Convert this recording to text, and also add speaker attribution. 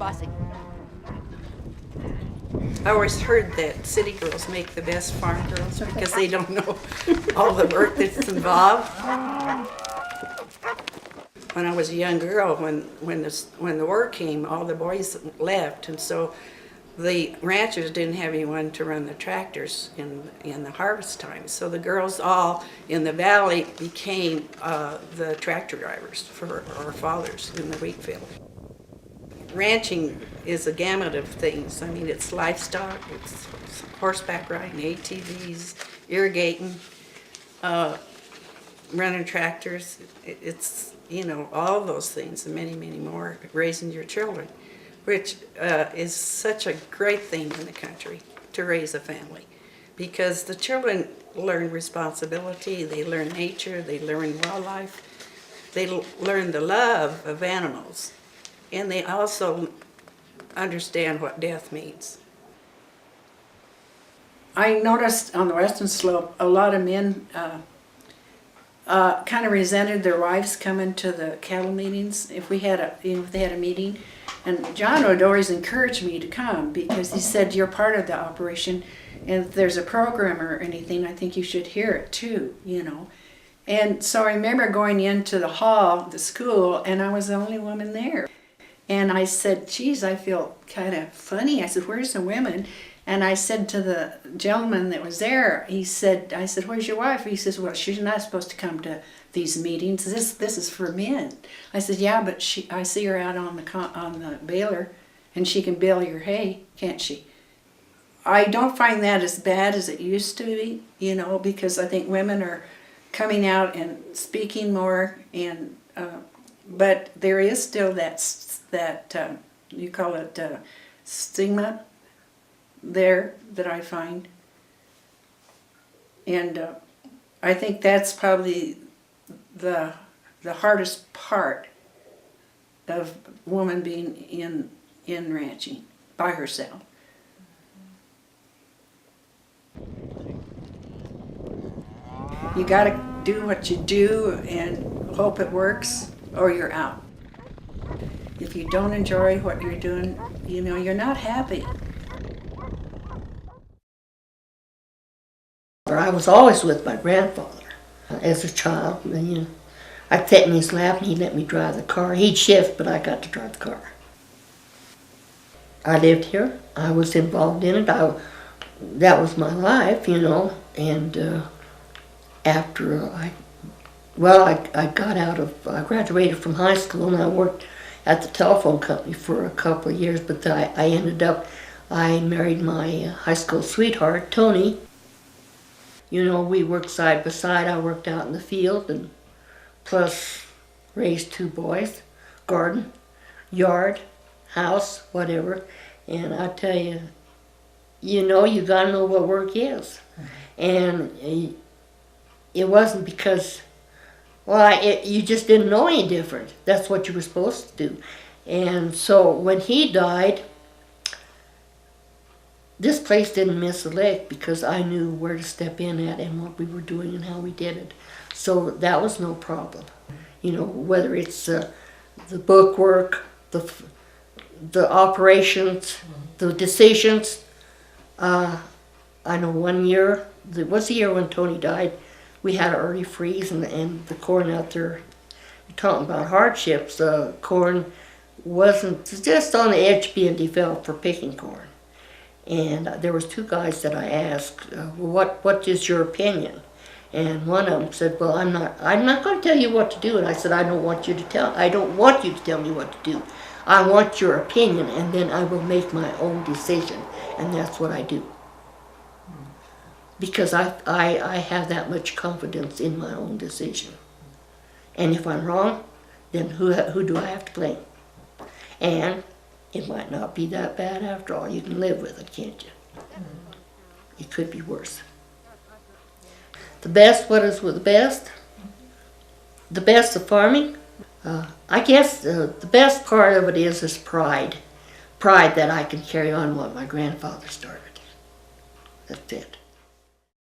Speaker 1: bossy.
Speaker 2: I always heard that city girls make the best farm girls because they don't know all the work that's involved. When I was a young girl, when the war came, all the boys left, and so the ranchers didn't have anyone to run the tractors in the harvest time. So the girls all in the valley became the tractor drivers for our fathers in the wheat field. Ranching is a gamut of things. I mean, it's livestock, it's horseback riding, ATVs, irrigating, running tractors. It's, you know, all those things and many, many more, raising your children, which is such a great thing in the country, to raise a family. Because the children learn responsibility, they learn nature, they learn wildlife, they learn the love of animals. And they also understand what death means.
Speaker 3: I noticed on the Western Slope a lot of men kind of resented their wives coming to the cattle meetings if they had a meeting. And John would always encourage me to come because he said, you're part of the operation, and if there's a program or anything, I think you should hear it too, you know. And so I remember going into the hall, the school, and I was the only woman there. And I said, geez, I feel kind of funny. I said, where's the women? And I said to the gentleman that was there, I said, where's your wife? He says, well, she's not supposed to come to these meetings. This is for men. I said, yeah, but I see her out on the baler, and she can bale your hay, can't she? I don't find that as bad as it used to be, you know, because I think women are coming out and speaking more, and but there is still that you call it stigma there that I find, and I think that's probably the hardest part of a woman being in ranching by herself. You got to do what you do and hope it works, or you're out. If you don't enjoy what you're doing, you know, you're not happy.
Speaker 4: I was always with my grandfather as a child. And, you know, I'd sit in his lap and he'd let me drive the car. He'd shift, but I got to drive the car. I lived here. I was involved in it. That was my life, you know. And after I graduated from high school and I worked at the telephone company for a couple of years, but I married my high school sweetheart, Tony. You know, we worked side by side. I worked out in the field and plus raised 2 boys, garden, yard, house, whatever. And I tell you, you know, you gotta know what work is. And it wasn't because, you just didn't know any different. That's what you were supposed to do. And so when he died, this place didn't miss a lick because I knew where to step in at and what we were doing and how we did it. So that was no problem. You know, whether it's the book work, the operations, the decisions. I know one year, it was the year when Tony died, we had an early freeze and the corn out there, you're talking about hardships, the corn wasn't just on the edge being developed for picking corn. And there was 2 guys that I asked, what is your opinion? And one of them said, well, I'm not going to tell you what to do. And I said, I don't want you to tell me what to do. I want your opinion, and then I will make my own decision. And that's what I do. Because I have that much confidence in my own decision. And if I'm wrong, then who do I have to blame? And it might not be that bad after all. You can live with it, can't you? It could be worse. The best, what is the best? The best of farming? I guess the best part of it is pride. Pride that I can carry on what my grandfather started. That's it.